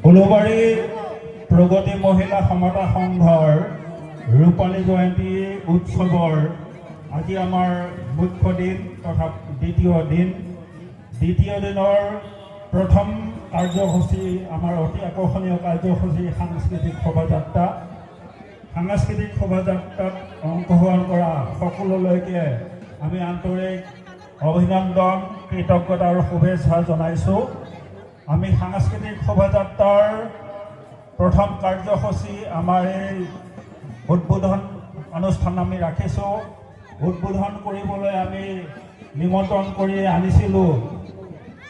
উলুবাৰী প্ৰগতি মহিলা সমতা সংঘৰ ৰূপালী জয়ন্তী উৎসৱৰ আজি আমাৰ মুখ্য দিন তথা দ্বিতীয় দিনৰ প্ৰথম কাৰ্যসূচী আমাৰ অতি আকৰ্ষণীয় কাৰ্যসূচী সাংস্কৃতিক শোভাযাত্ৰাত অংশগ্ৰহণ কৰা সকলোলৈকে আমি আন্তৰিক অভিনন্দন কৃতজ্ঞতা আৰু শুভেচ্ছা জনাইছোঁ। আমি সাংস্কৃতিক শোভাযাত্ৰাৰ প্ৰথম কাৰ্যসূচী আমাৰ এই উদ্বোধন অনুষ্ঠান আমি ৰাখিছোঁ। উদ্বোধন কৰিবলৈ আমি নিমন্ত্ৰণ কৰি আনিছিলোঁ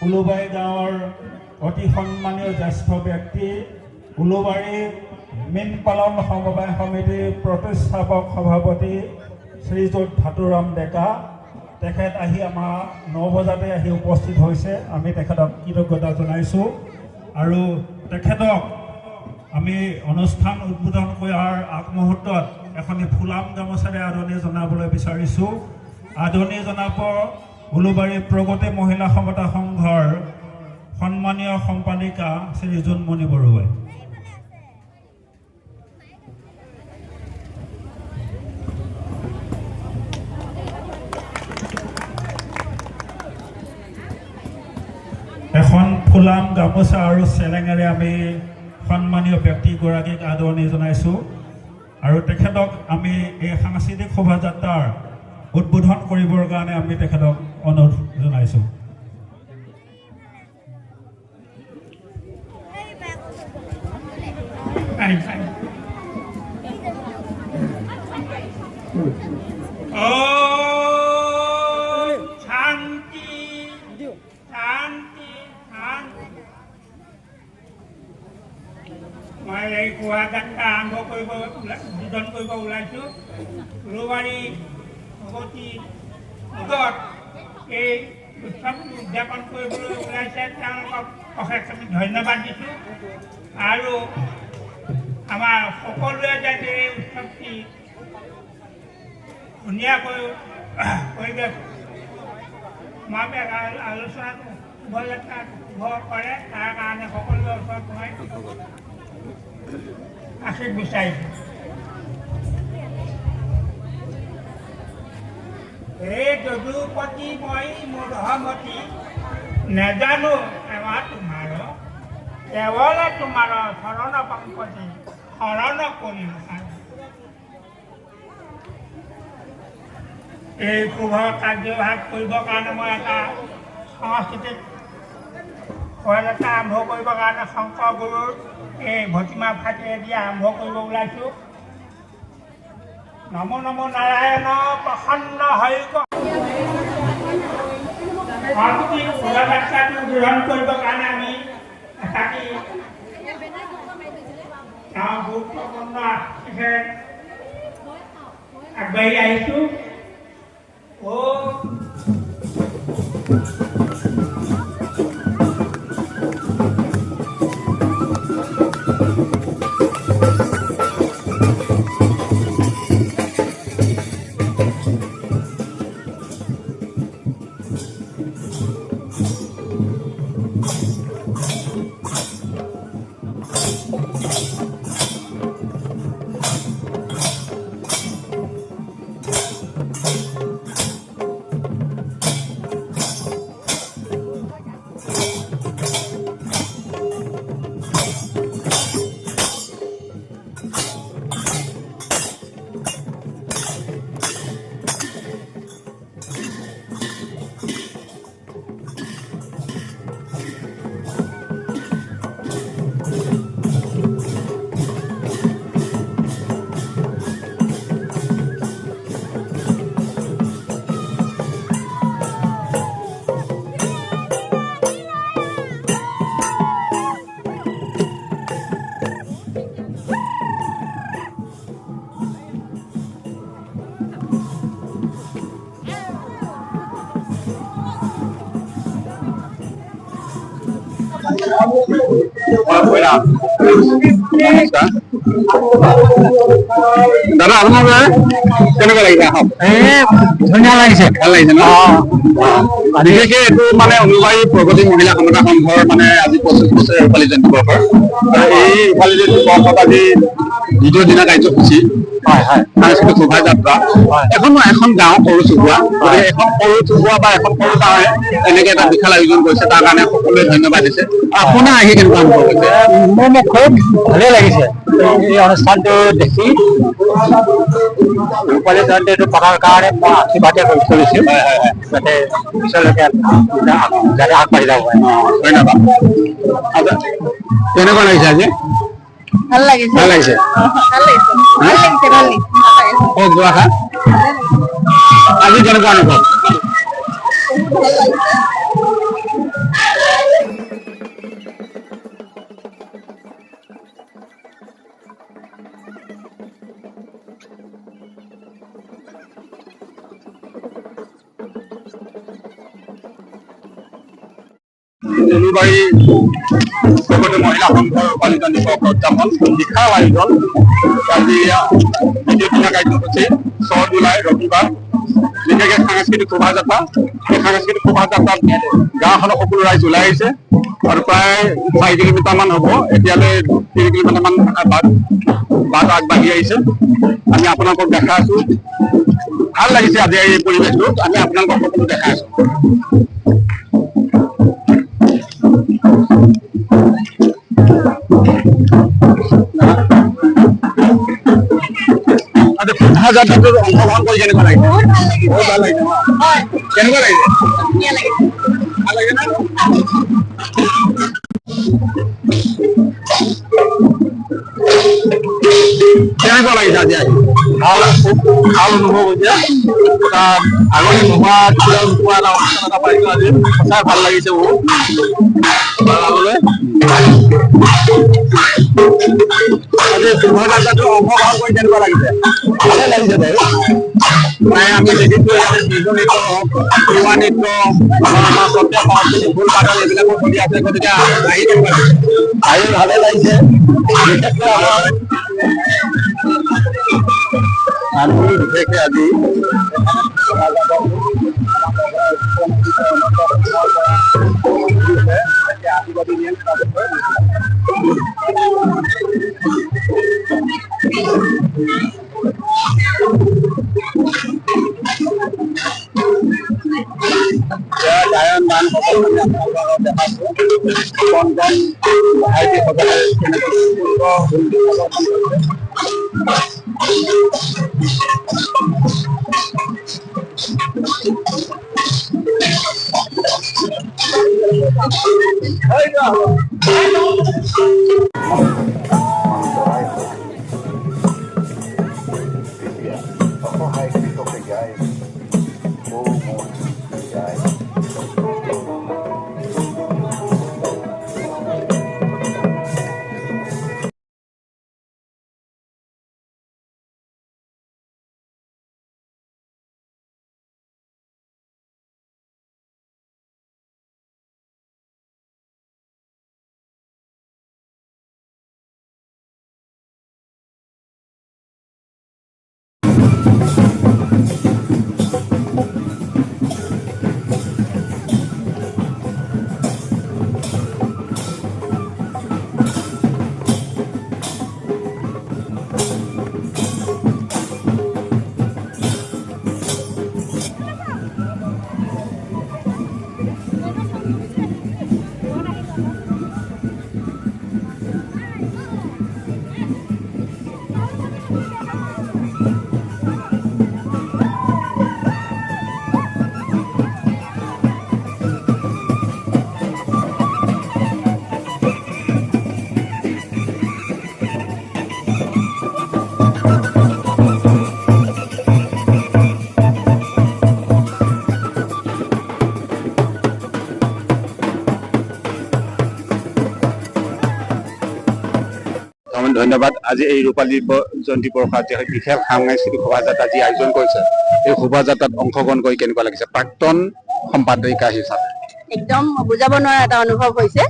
উলুবাৰী গাঁৱৰ অতি সন্মানীয় জ্যেষ্ঠ ব্যক্তি উলুবাৰী মীন পালন সমবায় সমিতিৰ প্ৰতিষ্ঠাপক সভাপতি শ্ৰীযুত ধাতুৰাম ডেকা। তেখেত আহি আমাৰ 9 বজাতে আহি উপস্থিত হৈছে। আমি তেখেতক কৃতজ্ঞতা জনাইছোঁ আৰু তেখেতক আমি অনুষ্ঠান উদ্বোধন কৰাৰ আগমুহূৰ্তত এখনি ফুলাম গামোচাৰে আদৰণি জনাবলৈ বিচাৰিছোঁ। আদৰণি জনাব উলুবাৰী প্ৰগতি মহিলা সমতা সংঘৰ সন্মানীয় সম্পাদিকা শ্ৰী জোনমণি বৰুৱাই। এখন ফুলাম গামোচা আৰু চেলেঙেৰে আমি সন্মানীয় ব্যক্তিগৰাকীক আদৰণি জনাইছোঁ আৰু তেখেতক আমি এই সাংস্কৃতিক শোভাযাত্ৰাৰ উদ্বোধন কৰিবৰ কাৰণে আমি তেখেতক অনুৰোধ জনাইছোঁ। মই এই শোভাযাত্ৰা আৰম্ভ কৰিব উদ্বোধন কৰিব ওলাইছোঁ। উলুবাৰী প্ৰগতি গোটত এই উৎসৱটো উদযাপন কৰিবলৈ ওলাইছে, তেওঁলোকক অশেষ আমি ধন্যবাদ দিছোঁ আৰু আমাৰ সকলোৱে যাতে এই উৎসৱটি ধুনীয়াকৈ পৰিৱেশ আলোচনাটো শোভাযাত্ৰা শুভ কৰে, তাৰ কাৰণে সকলোৰে ওচৰত মই আশীষ বিচাৰিছোঁ। এই যদুপতি মই মূঢ়মতি নেজানো সেৱা তোমাৰ, কেৱলে তোমাৰ শৰণ পংকজি শৰণ কৰিম। এই শুভ কাৰ্যভাগ কৰিবৰ কাৰণে মই এটা সাংস্কৃতিক শোভাযাত্ৰা আৰম্ভ কৰিবৰ কাৰণে শংকৰ গুৰুৰ এই ভতিমা ফাটিয়েদি আৰম্ভ কৰিব ওলাইছোঁ। নমো নমো নাৰায়ণ প্ৰসন্ন হৈ শোভাযাত্ৰাটো উদ্বোধন কৰিবৰ কাৰণে আমি এটাকি গুৰুত্বপূৰ্ণ আগবাঢ়ি আহিছোঁ। নমস্কাৰ দাদা আপোনাৰ কেনেকুৱা লাগিছে আহক ধুনীয়া লাগিছে ভাল লাগিছে ন বিশেষকে এইটো মানে অনুবাৰী প্ৰগতি মহিলা সমতা সংঘৰ মানে আজি 25 বছৰীয়া ৰূপালী জয়ন্তী বৰ্ষৰ এই ৰূপালী জয়ন্তী বৰ্ষত আজি দ্বিতীয় দিনা কাৰ্যসূচী সাংস্কৃতিক শোভাযাত্ৰা এখন গাঁও সৰু চুবুৰীয়া গতিকে এখন সৰু চুবুৰীয়া বা এখন সৰু গাঁৱে এনেকে এটা বিশাল আয়োজন কৰিছে তাৰ কাৰণে সকলোৱে ধন্যবাদ দিছে আপোনাৰ আহি কেনেকুৱা অনুভৱ হৈছে মোৰ খুব ভালেই লাগিছে এই অনুষ্ঠানটো দেখি ৰূপালী জয়ন্তীটো পতাৰ কাৰণে মই আশীৰ্বাদে কৰিছোঁ যাতে পিছলৈকে যাতে আগবাঢ়ি যাব পাৰে ধন্যবাদ কেনেকুৱা লাগিছে আজি ভাল লাগিছে ভাল লাগিছে কওক দুআষাৰ আজি কেনেকুৱা অনুভৱ উলুবাৰী প্ৰগতি মহিলা সংঘৰ ৰূপালী জয়ন্তী বৰ্ষ উদযাপন বিশাল আয়োজন আজি দ্বিতীয় দিনা কাৰ্যসূচী 6 জুলাই ৰবিবাৰ বিশেষকৈ সাংস্কৃতিক শোভাযাত্ৰা এই সাংস্কৃতিক শোভাযাত্ৰাত গাঁওখনৰ সকলো ৰাইজ ওলাই আহিছে আৰু প্ৰায় 4 কিলোমিটাৰমান হ'ব এতিয়ালৈ 3 কিলোমিটাৰমান বাট আগবাঢ়ি আহিছে আমি আপোনালোকক দেখা আছো ভাল লাগিছে আজি এই পৰিৱেশটো আমি আপোনালোকক সকলো দেখা আছো শোভাযাত্ৰাটোত অংশগ্ৰহণ কৰি কেনেকুৱা লাগিছে বহুত ভাল লাগিছে কেনেকুৱা লাগিছে ভাল লাগে না কেনেকুৱা লাগিছে আজি আহি খুব ভাল অনুভৱ হৈছে আগতে নোহোৱা এটা অনুষ্ঠান এটা পাইছো আজি সঁচাই ভাল লাগিছে বহুত আজি শোভাযাত্ৰাটো অংশগ্ৰহণ কৰি কেনেকুৱা লাগিছে ভালে লাগিছে বাৰু প্ৰায় আমি দেখিছো বিহু নৃত্য হওক তিৱা নৃত্য আমাৰ সত্ৰীয়া সংস্কৃতি ঢোল পাতল এইবিলাকো চলি আছে গতিকে আহি কেনেকুৱা লাগিছে আহি ভালে লাগিছে বিশেষকৈ আমি বিশেষকৈ আজি গায়ন গান সকলো দেখাইছো কণ কণ ভাইটিসকলে কেনেকৈ ধন্যবাদ আজি এই ৰূপালী জয়ন্তী বৰ্ষত যে বিশেষ সাংস্কৃতিক শোভাযাত্ৰা যি আয়োজন কৰিছে এই শোভাযাত্ৰাত অংশগ্ৰহণ কৰি কেনেকুৱা লাগিছে প্ৰাক্তন সম্পাদিকা হিচাপে একদম বুজাব নোৱাৰা এটা অনুভৱ হৈছে।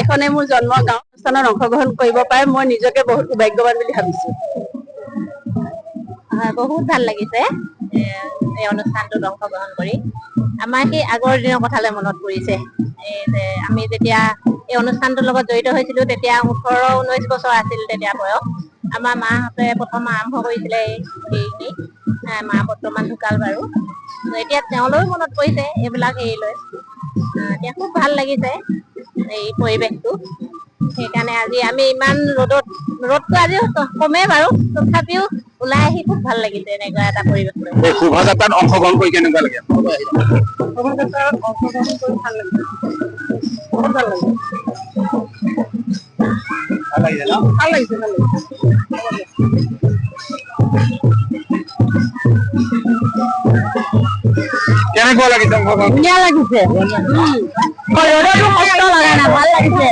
এখনে মোৰ জন্ম গাঁও অনুষ্ঠানত অংশগ্ৰহণ কৰিব পাৰে মই নিজকে বহুত সৌভাগ্যৱান বুলি ভাবিছো। বহুত ভাল লাগিছে এই অনুষ্ঠানটোত অংশগ্ৰহণ কৰি। আমাৰ সেই আগৰ দিনৰ কথালৈ মনত পৰিছে। আমি যেতিয়া এই অনুষ্ঠানটোৰ লগত জড়িত হৈছিলো তেতিয়া 18-19 বছৰ আছিল তেতিয়া বয়স। আমাৰ মাহঁতে প্ৰথম আৰম্ভ কৰিছিলে এইখিনি। মা বৰ্তমান ঢুকাল বাৰু। এতিয়া তেওঁলৈও মনত পৰিছে এইবিলাক হেৰিলৈ। এতিয়া খুব ভাল লাগিছে এই পৰিৱেশটো। সেইকাৰণে আজি আমি ইমান ৰ'দটো আজি কমেই বাৰু, তথাপিও ওলাই আহি খুব ভাল লাগিছে এনেকুৱা এটা পৰিৱেশ লৈ। এই শোভাযাত্ৰাত অংশগ্ৰহণ কৰি কেনেকুৱা লাগে? শোভাযাত্ৰাত অংশগ্ৰহণ কৰি ভাল লাগিছে, বহুত ভাল লাগিছে। ভাল লাগিছে ন? ভাল লাগিছে, ভাল লাগিছে। কেনেকুৱা লাগিছে অংশগ্ৰহণ? ধুনীয়া লাগিছে। ৰ'দতো কষ্ট লগা নাই, ভাল লাগিছে।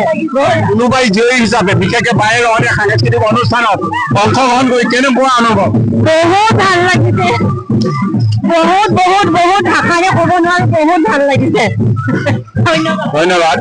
কোনোবাই জীয়ৰী হিচাপে বিশেষকে বায়ে ৰহণীয়া সাংস্কৃতিক অনুষ্ঠানত অংশগ্ৰহণ কৰি কেনেকুৱা অনুভৱ? বহুত ভাল লাগিছে, বহুত বহুত বহুত ভাষাৰে ক'ব নোৱাৰো, বহুত ভাল লাগিছে। ধন্যবাদ। ধন্যবাদ।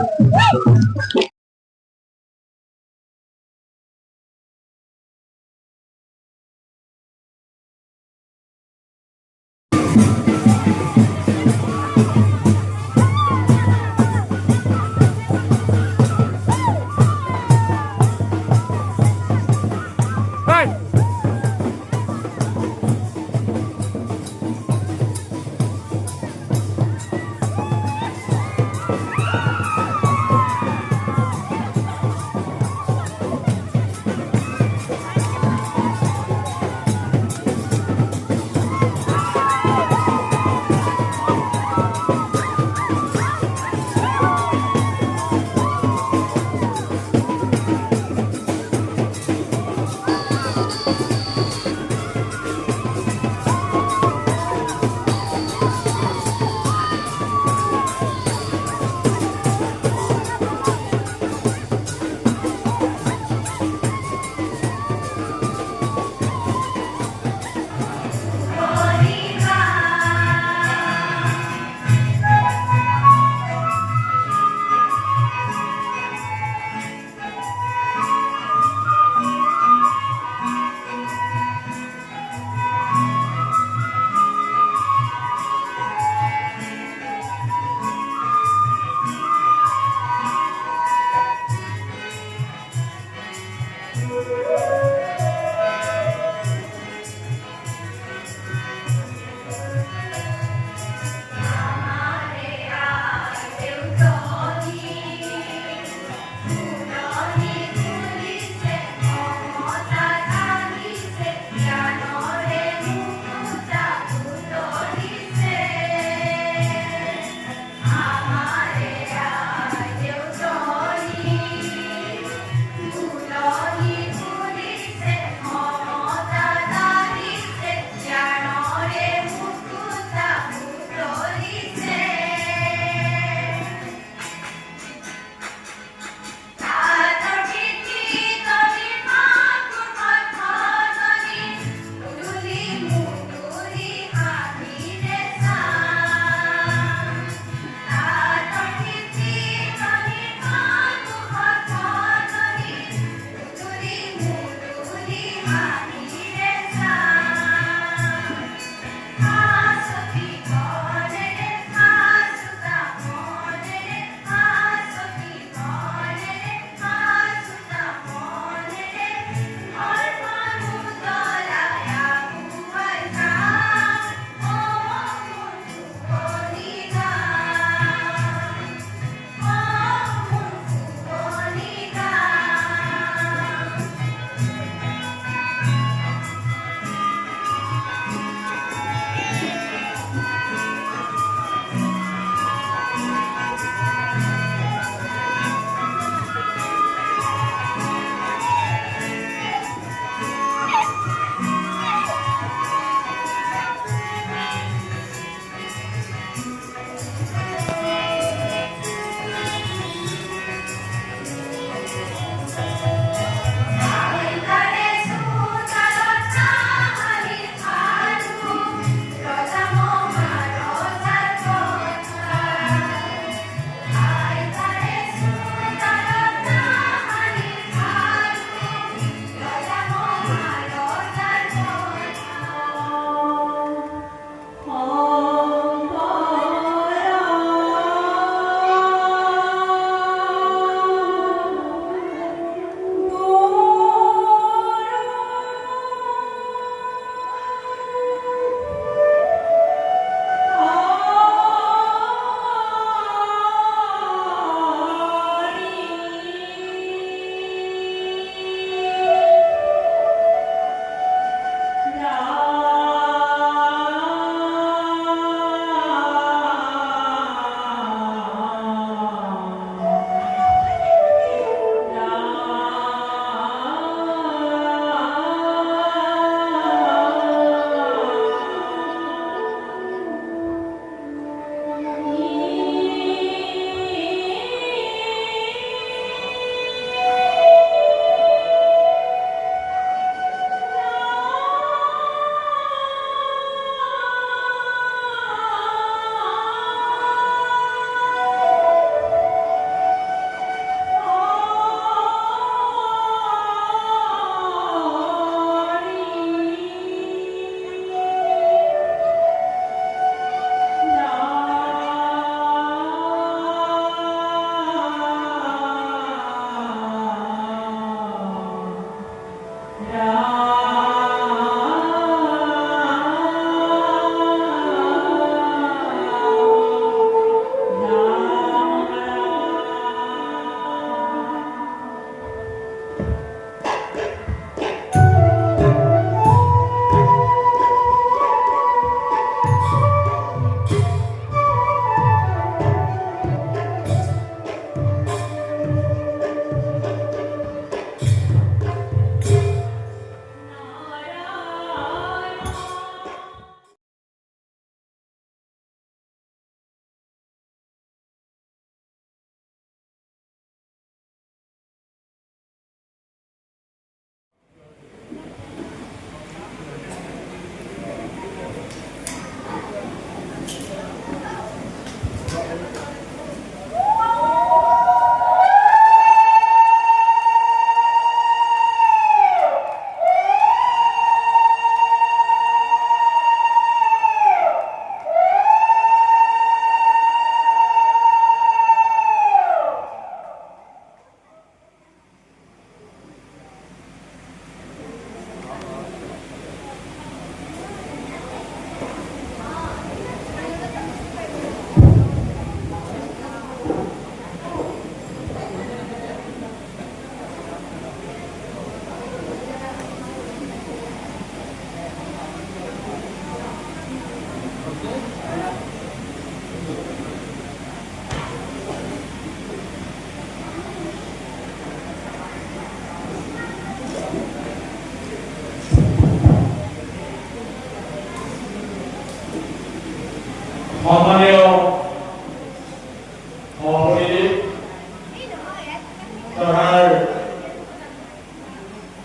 সভাৰ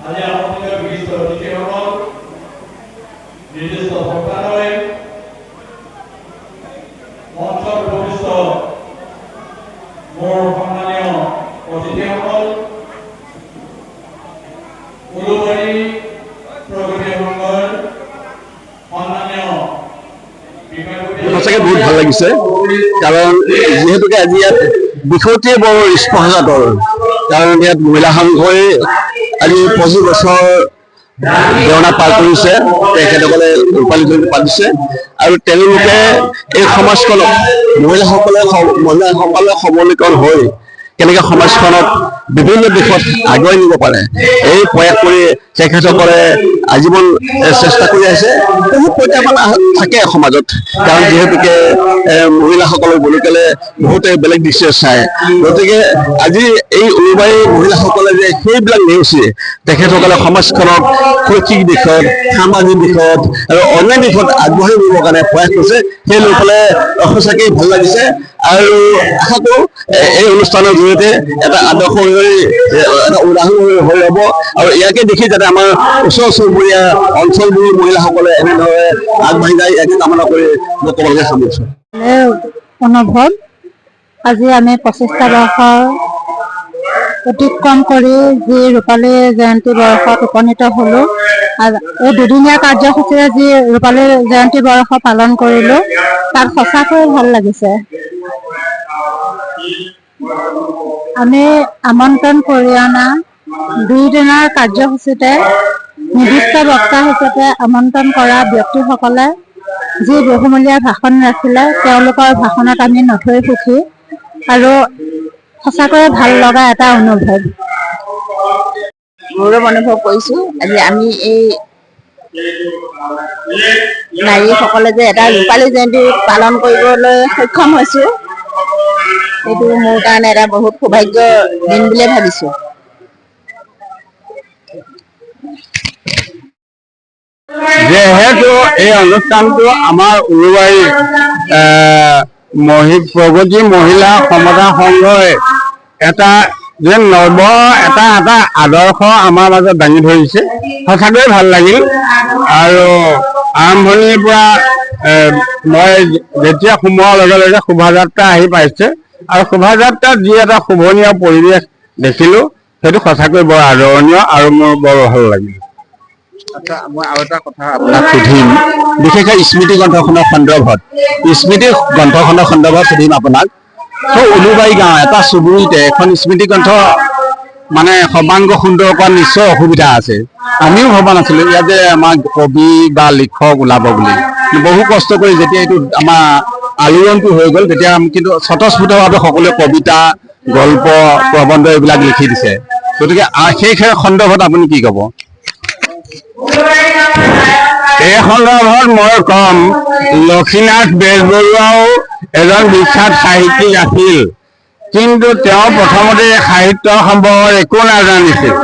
আজি আমন্ত্ৰিত বিশিষ্ট অতিথিসকল, নিৰ্দিষ্ট ভক্তালয়, মঞ্চত উপবিষ্ট মোৰ সন্মানীয় অতিথিসকল, উলুবাৰী প্ৰগতি সংঘৰ সন্মানীয় সঁচাকৈ বহুত ভাল লাগিছে, কাৰণ যিহেতুকে আজি ইয়াত বিষয়টোৱে বৰ স্পৰ্শকাতৰ, কাৰণ ইয়াত মহিলা সংঘই আজি 25 বছৰ দেওনা পাৰ কৰিছে, তেখেতসকলে ৰূপালী জয়ন্তী পাতিছে আৰু তেওঁলোকে এই সমাজখনক মহিলাসকলে সবলীকৰণ হৈ কেনেকৈ সমাজখনক বিভিন্ন দিশত আগুৱাই নিব পাৰে এই প্ৰয়াস কৰি তেখেতসকলে আজীৱন চেষ্টা কৰি আছে। বহুত প্ৰত্যাহ্বান থাকে সমাজত, কাৰণ যিহেতুকে মহিলাসকলক বুলি ক'লে বহুতে বেলেগ দৃষ্টিৰে চায়, গতিকে আজি এই উলুবাৰী মহিলাসকলে যে সেইবিলাক নেওচি তেখেতসকলে সমাজখনক শৈক্ষিক দিশত, সামাজিক দিশত আৰু অন্য দিশত আগবঢ়াই নিবৰ কাৰণে প্ৰয়াস কৰিছে, সেই লোকসকলে সঁচাকৈ ভাল লাগিছে। আৰু আশা কৰোঁ এই অনুষ্ঠানৰ জৰিয়তে এটা আদৰ্শ এটা উদাহৰণ হৈ ৰ'ব আৰু ইয়াকে দেখি যাতে আমাৰ ওচৰ চুবুৰীয়া অঞ্চলবোৰৰ মহিলাসকলে এনেদৰে আগবাঢ়ি যায়, ইয়াকে কামনা কৰি মই ক'বলৈ সামৰিছোঁ। অনুভৱ আজি আমি 25টা বৰ্ষৰ অতিক্ৰম কৰি যি ৰূপালী জয়ন্তী বৰ্ষত উপনীত হ'লোঁ, এই দুদিনীয়া কাৰ্যসূচীৰে যি ৰূপালী জয়ন্তী বৰ্ষ পালন কৰিলোঁ, তাত সঁচাকৈ ভাল লাগিছে। আমি আমন্ত্ৰণ কৰি অনা 2 দিনৰ কাৰ্যসূচীতে নিৰ্দিষ্ট বক্তা হিচাপে আমন্ত্ৰণ কৰা ব্যক্তিসকলে যি বহুমূলীয়া ভাষণ ৰাখিলে, তেওঁলোকৰ ভাষণত আমি নথৈ সুখী আৰু সঁচাকৈয়ে ভাল লগা এটা অনুভৱ। গৌৰৱ অনুভৱ কৰিছোঁ। আজি আমি এই নাৰীসকলে যে এটা ৰূপালী জয়ন্তী পালন কৰিবলৈ সক্ষম হৈছোঁ, এইটো মোৰ কাৰণে এটা বহুত সৌভাগ্যৰ দিন বুলিয়ে ভাবিছোঁ। যিহেতু এই অনুষ্ঠানটো আমাৰ উলুবাৰী প্ৰগতি মহিলা সমতা সংঘই এটা যে এটা আদৰ্শ আমাৰ মাজত দাঙি ধৰিছে, সঁচাকৈয়ে ভাল লাগিল। আৰু আৰম্ভণিৰ পৰা মই যেতিয়া সোমোৱাৰ লগে লগে শোভাযাত্ৰা আহি পাইছে আৰু শোভাযাত্ৰাত যি এটা শোভনীয় পৰিৱেশ দেখিলোঁ, সেইটো সঁচাকৈ বৰ আদৰণীয় আৰু মোৰ বৰ ভাল লাগিল। আচ্ছা, মই আৰু এটা কথা আপোনাক সুধিম, বিশেষকৈ স্মৃতি গ্ৰন্থখনৰ সন্দৰ্ভত সুধিম আপোনাক। উলুবাৰী গাঁও এটা চুবুৰীতে এখন স্মৃতি গ্ৰন্থ মানে সৰ্বাংগ সুন্দৰ কৰাত নিশ্চয় অসুবিধা আছে। আমিও ভবা নাছিলোঁ ইয়াত যে আমাৰ কবি বা লিখক ওলাব বুলি। বহু কষ্ট কৰি যেতিয়া এইটো আমাৰ আলোড়নটো হৈ গ'ল, তেতিয়া কিন্তু স্বতঃস্ফূৰ্তভাৱে সকলোৱে কবিতা, গল্প, প্ৰবন্ধ এইবিলাক লিখি দিছে। গতিকে সেই সন্দৰ্ভত আপুনি কি ক'ব? এই সন্দৰ্ভত মই কম, লক্ষীনাথ বেজবৰুৱাও এজন বিখ্যাত সাহিত্যিক আছিল, কিন্তু তেওঁ প্ৰথমতে সাহিত্য সম্পৰ্কত একো নাজানিছিল।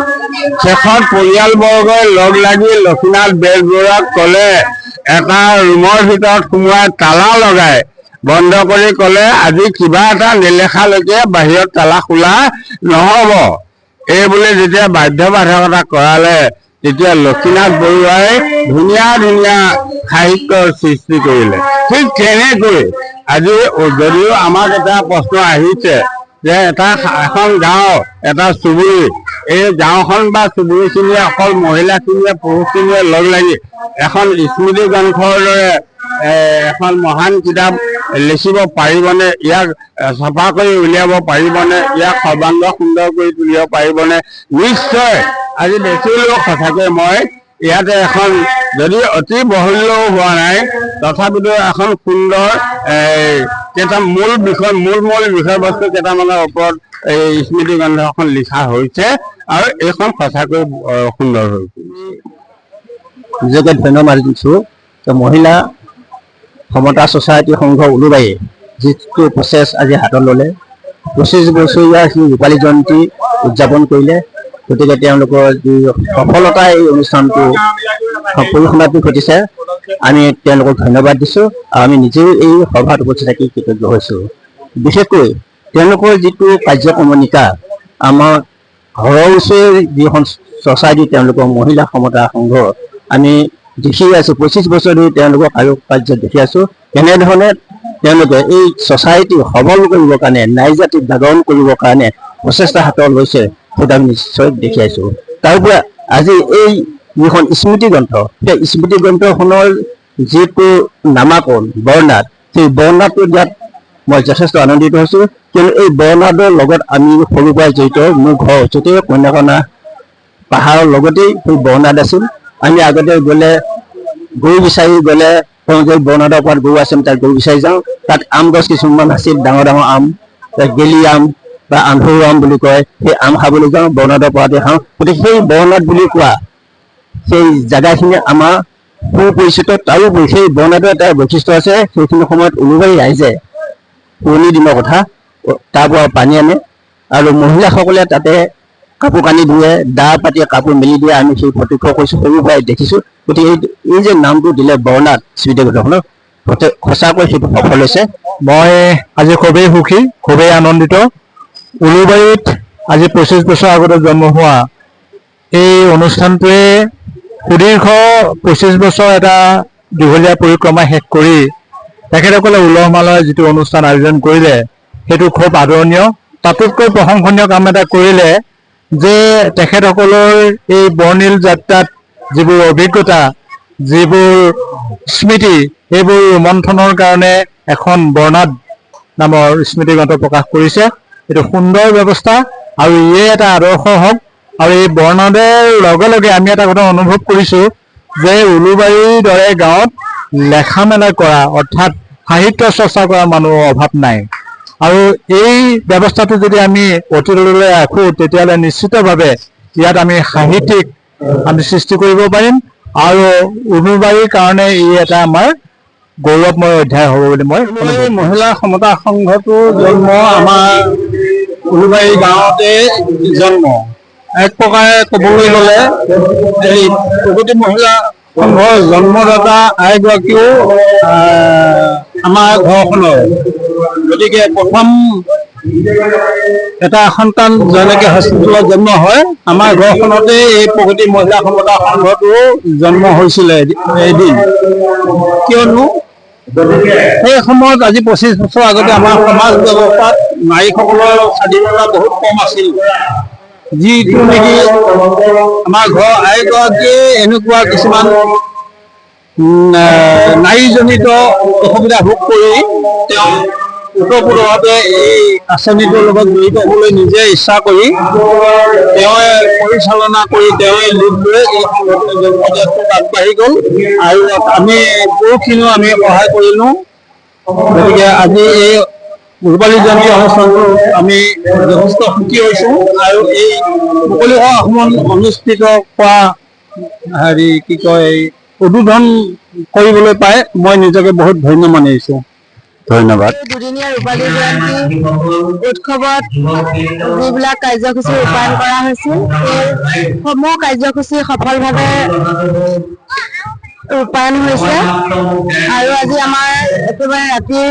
শেষত পৰিয়ালবৰ্গই লগ লাগি লক্ষীনাথ বেজবৰুৱাক ক'লে, এটা ৰুমৰ ভিতৰত সোমোৱাই তালা লগাই বন্ধ কৰি ক'লে, আজি কিবা এটা নিলেখালৈকে বাহিৰত তালা খোলা নহ'ব। এই বুলি যেতিয়া বাধ্যবাধকতা কৰালে, তেতিয়া লক্ষীনাথ বৰুৱাই ধুনীয়া ধুনীয়া সাহিত্যৰ সৃষ্টি কৰিলে। ঠিক তেনেকৈ আজি যদিও আমাক এটা প্ৰশ্ন আহিছে যে এখন গাঁও, এটা চুবুৰী, এই গাঁওখন বা চুবুৰীখিনিয়ে অকল মহিলাখিনিয়ে পুৰুষখিনিয়ে লগ লাগি এখন স্মৃতি গ্ৰন্থৰ দৰে এখন মহান কিতাপ লিখিব পাৰিবনে? ইয়াক চফা কৰি উলিয়াব পাৰিবনে? ইয়াক সৰ্বাংগ সুন্দৰ কৰি তুলিব পাৰিবনে? নিশ্চয়। আজি দেখিলোঁ সঁচাকৈ মই ইয়াতে এখন যদি অতি বহলীয়াও হোৱা নাই, তথাপিতো এখন সুন্দৰ মূল বিষয়বস্তু কেইটামানৰ ওপৰত এই স্মৃতি গ্ৰন্থ এখন লিখা হৈছে আৰু এইখন সঁচাকৈ সুন্দৰ হৈছে। নিজকে ধন্যবাদ দিছোঁ। মহিলা সমতা ছ'চাইটি সংঘ উলুবাৰীয়ে যিটো প্ৰচেছ আজি হাতত ল'লে, 25 বছৰীয়া সি ৰূপালী জয়ন্তী উদযাপন কৰিলে। গতিকে তেওঁলোকৰ যি সফলতা এই অনুষ্ঠানটো পৰিসমাপ্তি ঘটিছে, আমি তেওঁলোকক ধন্যবাদ দিছোঁ আৰু আমি নিজেও এই সভাত উপস্থিত থাকি কৃতজ্ঞ হৈছোঁ। বিশেষকৈ তেওঁলোকৰ যিটো কাৰ্যক্ৰমণিকা আমাক ঘৰৰ ওচৰৰ যিখন ছ'চাইটি তেওঁলোকৰ মহিলা সমতা সংঘ আমি দেখি আছোঁ 25 বছৰ ধৰি তেওঁলোকৰ কাৰ্য দেখি আছোঁ কেনেধৰণে তেওঁলোকে এই ছ'চাইটি সবল কৰিবৰ কাৰণে নাৰীজাতিক জাগৰণ কৰিবৰ কাৰণে প্ৰচেষ্টা হাতত লৈছে সেইটো আমি নিশ্চয় দেখি আছোঁ। তাৰপৰা আজি এই যিখন স্মৃতি গ্ৰন্থ সেই স্মৃতি গ্ৰন্থখনৰ যিটো নামাকৰণ বৰ্ণাঢ সেই বৰ্ণাঢটো দিয়াত মই যথেষ্ট আনন্দিত হৈছোঁ কিয়নো এই বৰ্ণাঢৰ লগত আমি সৰুৰ পৰাই জড়িত। মোৰ ঘৰৰ ওচৰতে কন্যাকণা পাহাৰৰ লগতেই সেই বৰ্ণাঢ আছিল। আমি আগতে গ'লে গৰু বিচাৰি গ'লে যে বৰ্ণাঢৰ ওপৰত গৰু আছে তাত গৰু বিচাৰি যাওঁ। তাত আম গছ কিছুমান আছিল ডাঙৰ ডাঙৰ আম গেলি আম বা আন্ধৰু আম বুলি কয় সেই আম খাবলৈ যাওঁ বৰ্ণাঢৰ পৰাতে খাওঁ। গতিকে সেই বৰ্ণাঢ বুলি কোৱা সেই জেগাখিনি আমাৰ সুপৰিচিত। তাৰোপৰি সেই বৰ্ণাঢৰ এটা বৈশিষ্ট্য আছে সেইখিনি সময়ত উলুবাৰী ৰাইজে পুৰণি দিনৰ কথা তাৰ পৰা পানী আনে আৰু মহিলাসকলে তাতে কাপোৰ কানি ধুৱে দা পাতি কাপোৰ মেলি দিয়ে। আমি সেই প্ৰত্যক্ষ কৰিছোঁ সৰুৰ পৰাই দেখিছোঁ। গতিকে এই যে নামটো দিলে বৰ্ণাঢ স্মৃতি গ্ৰন্থখনক সঁচাকৈ সেইটো সফল হৈছে। মই আজি খুবেই সুখী খুবেই আনন্দিত। উলুবাৰীত আজি 25 বছৰ আগতে জন্ম হোৱা এই অনুষ্ঠানটোৱে সুদীৰ্ঘ 25 বছৰ এটা দীঘলীয়া পৰিক্ৰমা শেষ কৰি তেখেতসকলে উলহ মালহেৰে যিটো অনুষ্ঠান আয়োজন কৰিলে সেইটো খুব আদৰণীয়। তাতোতকৈ প্ৰশংসনীয় কাম এটা কৰিলে যে তেখেতসকলৰ এই বৰ্ণিল যাত্ৰাত যিবোৰ অভিজ্ঞতা যিবোৰ স্মৃতি সেইবোৰ ৰোমন্থনৰ কাৰণে এখন বৰ্ণাঢ নামৰ স্মৃতি গ্ৰন্থ প্ৰকাশ কৰিছে। এইটো সুন্দৰ ব্যৱস্থা আৰু ইয়ে এটা আদৰ্শ হওক। আৰু এই বৰ্ণাঢৰ লগে লগে আমি এটা কথা অনুভৱ কৰিছোঁ যে উলুবাৰীৰ দৰে গাঁৱত লেখা মেলা কৰা অৰ্থাৎ সাহিত্য চৰ্চা কৰা মানুহৰ অভাৱ নাই। আৰু এই ব্যৱস্থাটো যদি আমি অতীতলৈ ৰাখোঁ তেতিয়াহ'লে নিশ্চিতভাৱে ইয়াত আমি সাহিত্যিক আমি সৃষ্টি কৰিব পাৰিম আৰু উলুবাৰীৰ কাৰণে ই এটা আমাৰ গৌৰৱময় অধ্যায় হ'ব বুলি মই মহিলা সমতা সংঘটোৰ জন্ম আমাৰ উলুবাৰী গাঁৱতে জন্ম। এক প্ৰকাৰে ক'বলৈ গ'লে এই প্ৰগতি মহিলা সংঘৰ জন্মদাতা আইগৰাকীও আমাৰ ঘৰখনৰ। গতিকে প্ৰথম এটা সন্তান যেনেকৈ হস্পিটেলত জন্ম হয় আমাৰ ঘৰখনতে এই প্ৰগতি মহিলা সমতা সংঘটো জন্ম হৈছিলে এদিন। কিয়নো সেই সময়ত আজি 25 বছৰ আগতে আমাৰ সমাজ ব্যৱস্থাত নাৰীসকলৰ স্বাধীনতা বহুত কম আছিল। যিটো নেকি আমাৰ ঘৰৰ আইগৰাকীয়ে এনেকুৱা কিছুমান নাৰীজনিত অসুবিধা ভোগ কৰি তেওঁ ওতঃপ্ৰোতভাৱে এই আঁচনিটোৰ লগত জড়িত হ'বলৈ নিজে ইচ্ছা কৰি তেওঁৱে পৰিচালনা কৰি তেওঁৱে লোক লৈ এই সংগঠনৰ জন্মদিনটোত আগবাঢ়ি গ'ল আৰু আমি বহুখিনিও আমি সহায় কৰিলোঁ। গতিকে আজি এই উলুবাৰী জয়ন্তী অনুষ্ঠানটো আমি যথেষ্ট সুখী হৈছোঁ আৰু এই মুকলি সভা অনুষ্ঠিত কৰা কি কয় উদ্বোধন কৰিবলৈ পাই মই নিজকে বহুত ধন্য মানিছোঁ। ধন্যবাদ। দুদিনীয়া ৰূপালী জয়ন্তী উৎসৱত যিবিলাক কাৰ্যসূচী ৰূপায়ণ কৰা হৈছিল সেই সমূহ কাৰ্যসূচী সফলভাৱে ৰূপায়ণ হৈছে আৰু আজি আমাৰ একেবাৰে ৰাতিৰ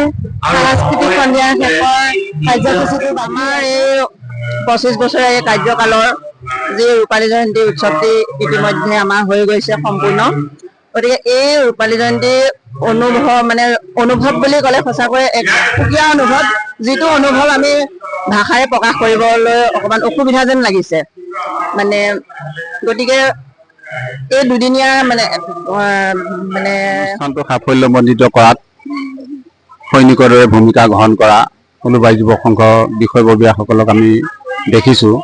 সাংস্কৃতিক সন্ধিয়াৰ শেষৰ কাৰ্যসূচীটো আমাৰ এই 25 বছৰীয়া এই কাৰ্যকালৰ যি ৰূপালী জয়ন্তী উৎসৱটি ইতিমধ্যে আমাৰ হৈ গৈছে সম্পূৰ্ণ। গতিকে এই ৰূপালী জয়ন্তী অনুভৱ বুলি ক'লে সঁচাকৈ এক সুকীয়া অনুভৱ, যিটো অনুভৱ আমি ভাষাৰে প্ৰকাশ কৰিবলৈ অকণমান অসুবিধা যেন লাগিছে। মানে গতিকে এই দুদিনীয়া অনুষ্ঠানটো সাফল্যমণ্ডিত কৰাত সৈনিকৰ দৰে ভূমিকা গ্ৰহণ কৰা উলুবাৰী যুৱ সংঘৰ বিষয়ববীয়াসকলক আমি দেখিছোঁ।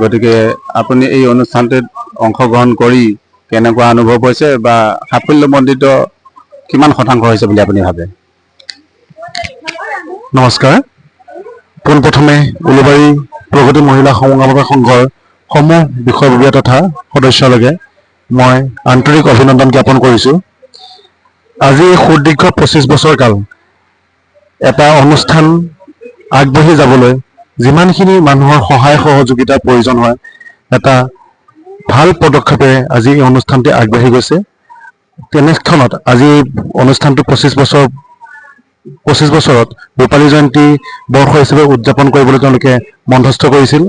গতিকে আপুনি এই অনুষ্ঠানটোত অংশগ্ৰহণ কৰি কেনেকুৱা অনুভৱ হৈছে বা সাফল্যমণ্ডিত কিমান শতাংশ হৈছে বুলি আপুনি ভাবে? নমস্কাৰ। পোনপ্ৰথমে উলুবাৰী প্ৰগতি মহিলা সমতা সংঘৰ সমূহ বিষয়ববীয়া তথা সদস্যলৈকে মই আন্তৰিক অভিনন্দন জ্ঞাপন কৰিছোঁ। আজি সুদীৰ্ঘ 25 বছৰ কাল এটা অনুষ্ঠান আগবাঢ়ি যাবলৈ যিমানখিনি মানুহৰ সহায় সহযোগিতাৰ প্ৰয়োজন হয় এটা ভাল পদক্ষেপেৰে আজি এই অনুষ্ঠানটি আগবাঢ়ি গৈছে। তেনেস্থলত আজি অনুষ্ঠানটো 25 বছৰত ৰূপালী জয়ন্তী বৰ্ষ হিচাপে উদযাপন কৰিবলৈ তেওঁলোকে মনস্থ কৰিছিল।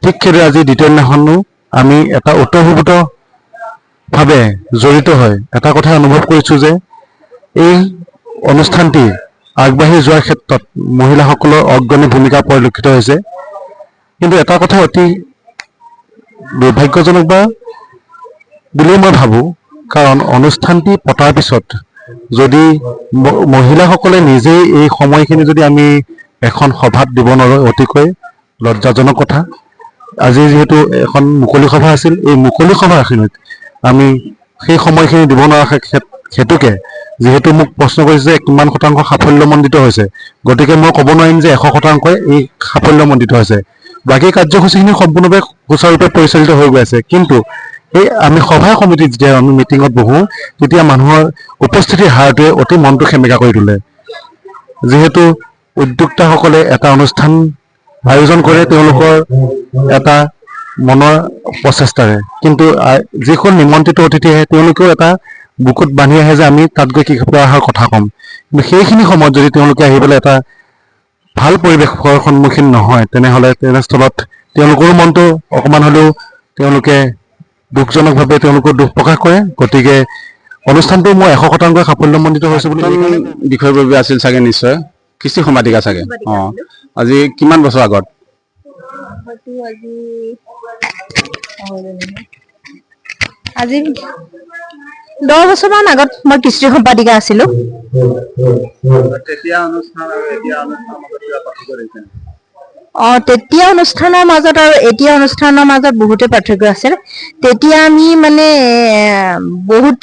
ঠিক সেইদৰে আজি দ্বিতীয় দিনাখনো আমি এটা ওতঃপ্ৰোতভাৱে জড়িত হৈ এটা কথা অনুভৱ কৰিছোঁ যে এই অনুষ্ঠানটি আগবাঢ়ি যোৱাৰ ক্ষেত্ৰত মহিলাসকলৰ অগ্ৰণী ভূমিকা পৰিলক্ষিত হৈছে। কিন্তু এটা কথা অতি দুৰ্ভাগ্যজনক বুলি মই ভাবোঁ, কাৰণ অনুষ্ঠানটি পতাৰ পিছত যদি মহিলাসকলে নিজেই এই সময়খিনি যদি আমি এখন সভাত দিব নোৱাৰোঁ, অতিকৈ লজ্জাজনক কথা। আজি যিহেতু এখন মুকলি সভা আছিল, এই মুকলি সভাখিনিত আমি সেই সময়খিনি দিব নোৱাৰা হেতুকে যিহেতু মোক প্ৰশ্ন কৰিছে যে কিমান শতাংশ সাফল্যমণ্ডিত হৈছে, গতিকে মই ক'ব নোৱাৰিম যে 100% এই সাফল্যমণ্ডিত হৈছে। বাকী কাৰ্যসূচীখিনি সম্পূৰ্ণভাৱে সুচাৰুৰূপে পৰিচালিত হৈ গৈ আছে। কিন্তু এই আমি সভা সমিতিত যেতিয়া আমি মিটিঙত বহোঁ, তেতিয়া মানুহৰ উপস্থিতিৰ হাৰটোৱে অতি মনটো সেমেকা কৰি তোলে। যিহেতু উদ্যোক্তাসকলে এটা অনুষ্ঠান আয়োজন কৰে তেওঁলোকৰ এটা মনৰ প্ৰচেষ্টাৰে, কিন্তু যিখন নিমন্ত্ৰিত অতিথি আহে তেওঁলোকেও এটা বুকুত বান্ধি আহে যে আমি তাত গৈ কেইবাষাৰ কথা ক'ম। কিন্তু সেইখিনি সময়ত যদি তেওঁলোকে আহি পেলাই এটা ভাল পৰিৱেশৰ সন্মুখীন নহয়, তেনেস্থলত তেওঁলোকৰো মনটো অকণমান হ'লেও তেওঁলোকে দুখজনকভাৱে তেওঁলোকৰ দুখ প্ৰকাশ কৰে। গতিকে অনুষ্ঠানটো মই 100% সাফল্যমণ্ডিত হৈছে বুলি বিষয়ববীয়া আছিল চাগে, নিশ্চয় কৃষি সমাধিকা চাগে। আজি কিমান বছৰ আগত? আজি 10 বছৰমান আগত মই কৃষি সম্পাদিকা আছিলোঁ। তেতিয়া অনুষ্ঠানৰ মাজত আৰু এতিয়া অনুষ্ঠানৰ মাজত বহুতে পাৰ্থক্য আছিল। তেতিয়া আমি মানে বহুত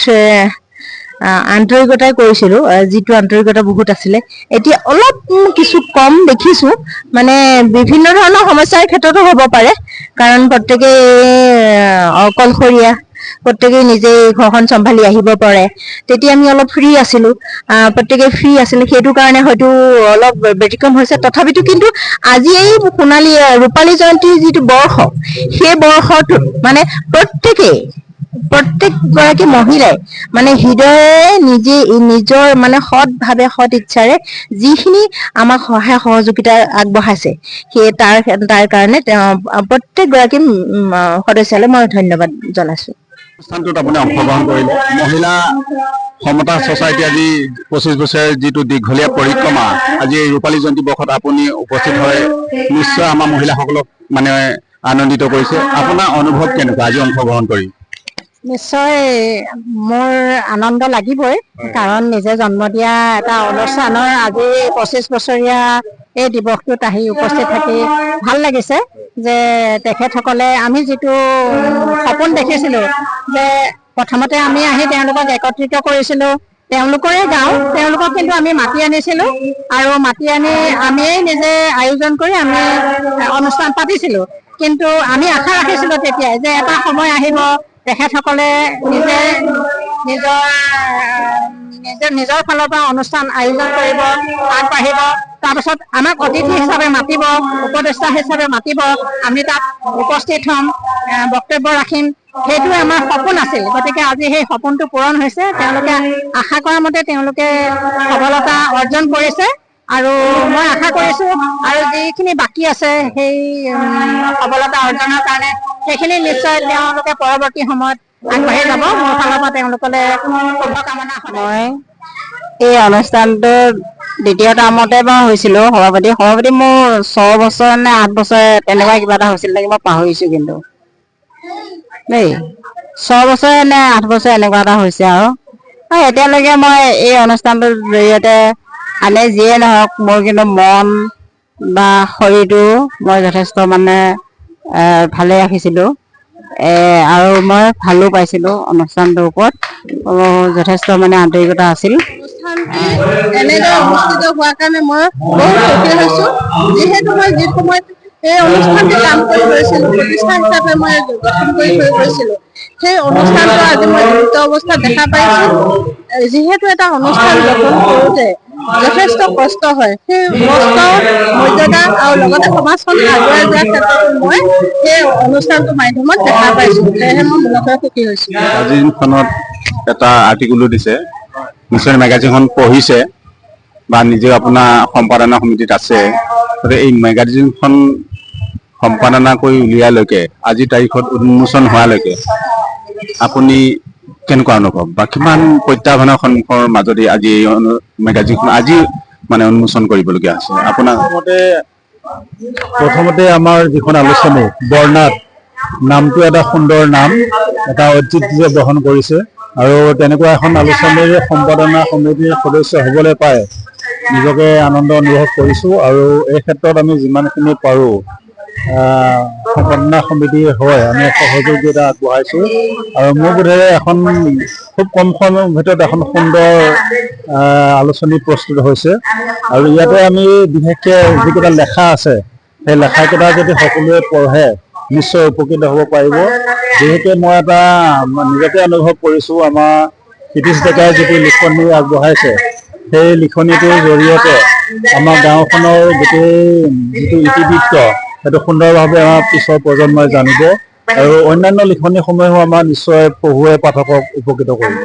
আন্তৰিকতাই কৰিছিলোঁ, যিটো আন্তৰিকতা বহুত আছিলে। এতিয়া অলপ কিছু কম দেখিছোঁ, মানে বিভিন্ন ধৰণৰ সমস্যাৰ ক্ষেত্ৰতো হ'ব পাৰে, কাৰণ প্ৰত্যেকেই অকলশৰীয়া, প্ৰত্যেকেই নিজেই ঘৰখন চম্ভালি আহিব পাৰে। তেতিয়া আমি অলপ ফ্ৰী আছিলোঁ, প্ৰত্যেকেই ফ্ৰী আছিলে, সেইটো কাৰণে হয়তো অলপ ব্যতিক্ৰম হৈছে। তথাপিতো কিন্তু আজি এই সোণালী ৰূপালী জয়ন্তীৰ যিটো বৰ্ষ, সেই বৰ্ষটোত মানে প্ৰত্যেকগৰাকী মহিলাই মানে হৃদয়েৰে নিজে নিজৰ মানে সৎভাৱে সৎ ইচ্ছাৰে যিখিনি আমাক সহায় সহযোগিতা আগবঢ়াইছে, সেই তাৰ কাৰণে প্ৰত্যেকগৰাকী সদস্যলৈ মই ধন্যবাদ জনাইছোঁ। অনুষ্ঠানটোত আপুনি অংশগ্ৰহণ কৰিলে। মহিলা সমতা ছ'চাইটি আজি 25 বছৰীয়া যিটো দীঘলীয়া পৰিক্ৰমা, আজি এই ৰূপালী জয়ন্তী বৰ্ষত আপুনি উপস্থিত হৈ নিশ্চয় আমাৰ মহিলাসকলক মানে আনন্দিত কৰিছে। আপোনাৰ অনুভৱ কেনেকুৱা আজি অংশগ্ৰহণ কৰি? নিশ্চয় মোৰ আনন্দ লাগিবই, কাৰণ নিজে জন্ম দিয়া এটা অনুষ্ঠানৰ আজি 25 বছৰীয়া এই দিৱসটোত আহি উপস্থিত থাকি ভাল লাগিছে। যে তেখেতসকলে আমি যিটো সপোন দেখিছিলোঁ যে প্ৰথমতে আমি আহি তেওঁলোকক একত্ৰিত কৰিছিলোঁ, তেওঁলোকৰে গাঁও, তেওঁলোকক কিন্তু আমি মাতি আনিছিলোঁ আৰু মাতি আনি আমিয়েই নিজে আয়োজন কৰি আমি অনুষ্ঠান পাতিছিলোঁ। কিন্তু আমি আশা ৰাখিছিলোঁ তেতিয়াই যে এটা সময় আহিব তেখেতসকলে নিজে নিজৰ ফালৰ পৰা অনুষ্ঠান আয়োজন কৰিব, আগবাঢ়িব, তাৰপিছত আমাক অতিথি হিচাপে মাতিব, উপদেষ্টা হিচাপে মাতিব, আমি তাত উপস্থিত হ'ম, বক্তব্য ৰাখিম। সেইটোৱে আমাৰ সপোন আছিল। গতিকে আজি সেই সপোনটো পূৰণ হৈছে। তেওঁলোকে আশা কৰা মতে তেওঁলোকে সফলতা অৰ্জন কৰিছে আৰু মই আশা কৰিছোঁ আৰু যিখিনি বাকী আছে সেই সফলতা অৰ্জনৰ কাৰণে সেইখিনি নিশ্চয় তেওঁলোকে পৰৱৰ্তী সময়ত আগবাঢ়ি যাব। মোৰ ফালৰ পৰা তেওঁলোকলৈ শুভকামনা। মই এই অনুষ্ঠানটোত দ্বিতীয় টাৰ্মতে বাৰু হৈছিলোঁ সভাপতি মোৰ 6 বছৰ নে 8 বছৰ তেনেকুৱা কিবা এটা হৈছিল নেকি, মই পাহৰিছোঁ কিন্তু দেই। 6 বছৰ নে 8 বছৰ এনেকুৱা এটা হৈছে আৰু এতিয়ালৈকে মই এই অনুষ্ঠানটোৰ জৰিয়তে আনে যিয়ে নহওক মোৰ কিন্তু মন বা শৰীৰটো মই যথেষ্ট মানে ভালে ৰাখিছিলোঁ আৰু মই ভালো পাইছিলোঁ। অনুষ্ঠানটোৰ ওপৰত যথেষ্ট মানে আন্তৰিকতা আছিল। এনেদৰে অনুষ্ঠিত হোৱাৰ কাৰণে মই বহুত সুখী হৈছোঁ, যিহেতু মই যি সময়ত এই অনুষ্ঠানটি কাম কৰি গৈছিলোঁ, প্ৰতিষ্ঠান হিচাপে মই গঠন কৰি থৈ গৈছিলোঁ, সেই অনুষ্ঠানটো আজি মই দ্ৰুত অৱস্থাত দেখা পাইছোঁ। যিহেতু এটা অনুষ্ঠান গঠন কৰোঁতে যথেষ্ট কষ্ট হয়, সেই কষ্ট মৰ্যাদা আৰু লগতে সমাজখন আগুৱাই যোৱাৰ ক্ষেত্ৰত মই সেই অনুষ্ঠানটোৰ মাধ্যমত দেখা পাইছোঁ। সেয়েহে মই মনতে সুখী হৈছোঁ। মেগাজিনখনত এটা আৰ্টিকুলো দিছে, নিশ্চয় মেগাজিনখন পঢ়িছে বা নিজেও আপোনাৰ সম্পাদনা সমিতিত আছে। গতিকে এই মেগাজিনখন সম্পাদনা কৰি উলিয়ালৈকে আজিৰ তাৰিখত উন্মোচন হোৱালৈকে আপুনি কেনেকুৱা অনুভৱ বা কিমান প্ৰত্যাহ্বানৰ সন্মুখৰ মাজতে আজি এই মেগাজিনখন আজি মানে উন্মোচন কৰিবলগীয়া হৈছে আপোনাৰ প্ৰথমতে আমাৰ যিখন আলোচনী বৰ্ণাত নামটো এটা সুন্দৰ নাম, এটা ঐতিহ্য বহন কৰিছে আৰু তেনেকুৱা এখন আলোচনীৰ সম্পাদনা সমিতিৰ সদস্য হ'বলৈ পাই নিজকে আনন্দ অনুভৱ কৰিছোঁ আৰু এই ক্ষেত্ৰত আমি যিমানখিনি পাৰোঁ সম্পাদনা সমিতি হয় আমি সহযোগিতা আগবঢ়াইছোঁ আৰু মোৰ বোধেৰে এখন খুব কম সময়ৰ ভিতৰত এখন সুন্দৰ আলোচনী প্ৰস্তুত হৈছে আৰু ইয়াতে আমি বিশেষকৈ যিকেইটা লেখা আছে সেই লেখাকেইটা যদি সকলোৱে পঢ়ে নিশ্চয় উপকৃত হ'ব পাৰিব। যিহেতু মই এটা নিজকে অনুভৱ কৰিছোঁ আমাৰ প্ৰীতিশ ডেকাই যিটো লিখনি আগবঢ়াইছে সেই লিখনিটোৰ জৰিয়তে আমাৰ গাঁওখনৰ গোটেই যিটো ইতিবৃত্ত সেইটো সুন্দৰভাৱে আমাৰ পিছৰ প্ৰজন্মই জানিব আৰু অন্যান্য লিখনিসমূহেও আমাৰ নিশ্চয় পঢ়ুৱৈ পাঠকক উপকৃত কৰিব।